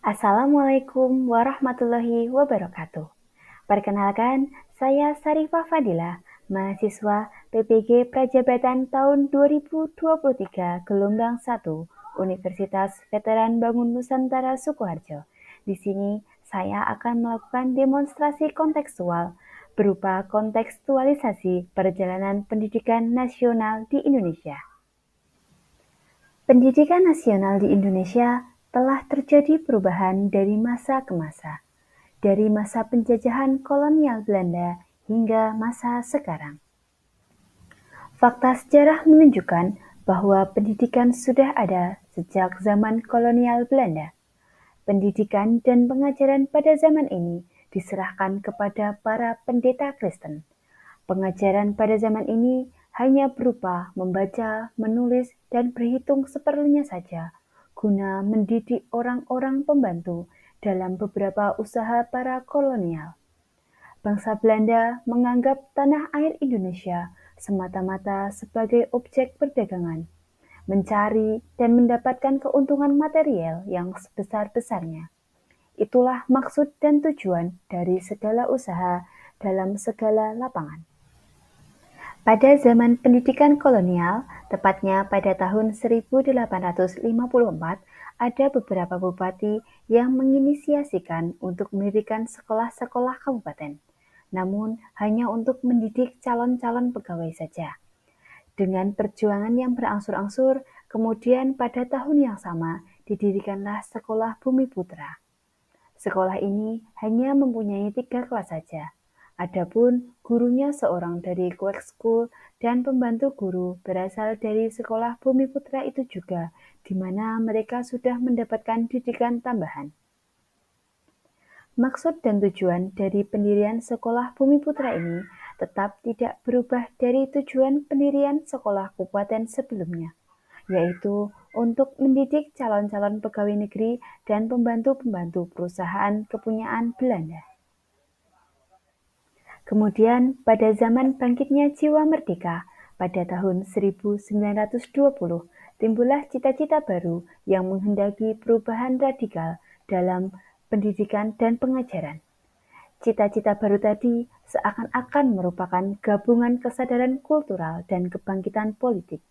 Assalamualaikum warahmatullahi wabarakatuh. Perkenalkan, saya Sarifah Fadila, mahasiswa PPG Prajabatan tahun 2023 gelombang 1, Universitas Veteran Bangun Nusantara Sukoharjo. Di sini saya akan melakukan demonstrasi kontekstual berupa kontekstualisasi perjalanan pendidikan nasional di Indonesia. Pendidikan nasional di Indonesia telah terjadi perubahan dari masa ke masa, dari masa penjajahan kolonial Belanda hingga masa sekarang. Fakta sejarah menunjukkan bahwa pendidikan sudah ada sejak zaman kolonial Belanda. Pendidikan dan pengajaran pada zaman ini diserahkan kepada para pendeta Kristen. Pengajaran pada zaman ini hanya berupa membaca, menulis, dan berhitung seperlunya saja, guna mendidik orang-orang pembantu dalam beberapa usaha para kolonial. Bangsa Belanda menganggap tanah air Indonesia semata-mata sebagai objek perdagangan, mencari dan mendapatkan keuntungan material yang sebesar-besarnya. Itulah maksud dan tujuan dari segala usaha dalam segala lapangan. Pada zaman pendidikan kolonial, tepatnya pada tahun 1854, ada beberapa bupati yang menginisiasikan untuk mendirikan sekolah-sekolah kabupaten, namun hanya untuk mendidik calon-calon pegawai saja. Dengan perjuangan yang berangsur-angsur, kemudian pada tahun yang sama didirikanlah Sekolah Bumi Putra. Sekolah ini hanya mempunyai 3 kelas saja. Adapun gurunya seorang dari Quake School dan pembantu guru berasal dari Sekolah Bumi Putra itu juga, di mana mereka sudah mendapatkan didikan tambahan. Maksud dan tujuan dari pendirian Sekolah Bumi Putra ini tetap tidak berubah dari tujuan pendirian sekolah kabupaten sebelumnya, yaitu untuk mendidik calon-calon pegawai negeri dan pembantu-pembantu perusahaan kepunyaan Belanda. Kemudian pada zaman bangkitnya jiwa merdeka, pada tahun 1920, timbullah cita-cita baru yang menghendaki perubahan radikal dalam pendidikan dan pengajaran. Cita-cita baru tadi seakan-akan merupakan gabungan kesadaran kultural dan kebangkitan politik.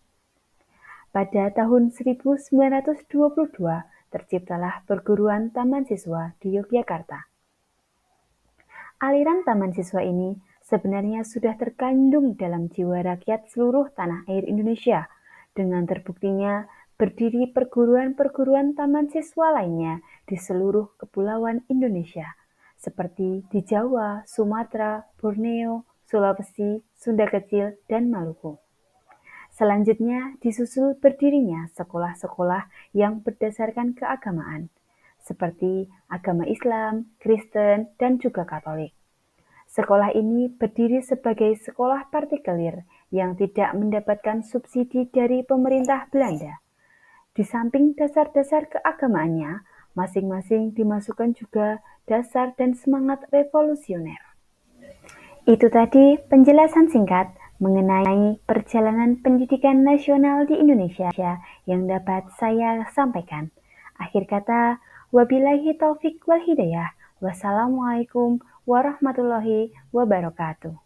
Pada tahun 1922, terciptalah perguruan taman siswa di Yogyakarta. Aliran taman siswa ini sebenarnya sudah terkandung dalam jiwa rakyat seluruh tanah air Indonesia, dengan terbuktinya berdiri perguruan-perguruan taman siswa lainnya di seluruh kepulauan Indonesia, seperti di Jawa, Sumatera, Borneo, Sulawesi, Sunda Kecil, dan Maluku. Selanjutnya disusul berdirinya sekolah-sekolah yang berdasarkan keagamaan, seperti agama Islam, Kristen, dan juga Katolik. Sekolah ini berdiri sebagai sekolah partikelir yang tidak mendapatkan subsidi dari pemerintah Belanda. Di samping dasar-dasar keagamaannya, masing-masing dimasukkan juga dasar dan semangat revolusioner. Itu tadi penjelasan singkat mengenai perjalanan pendidikan nasional di Indonesia yang dapat saya sampaikan. Akhir kata, wabillahi taufik wal hidayah. Wassalamualaikum warahmatullahi wabarakatuh.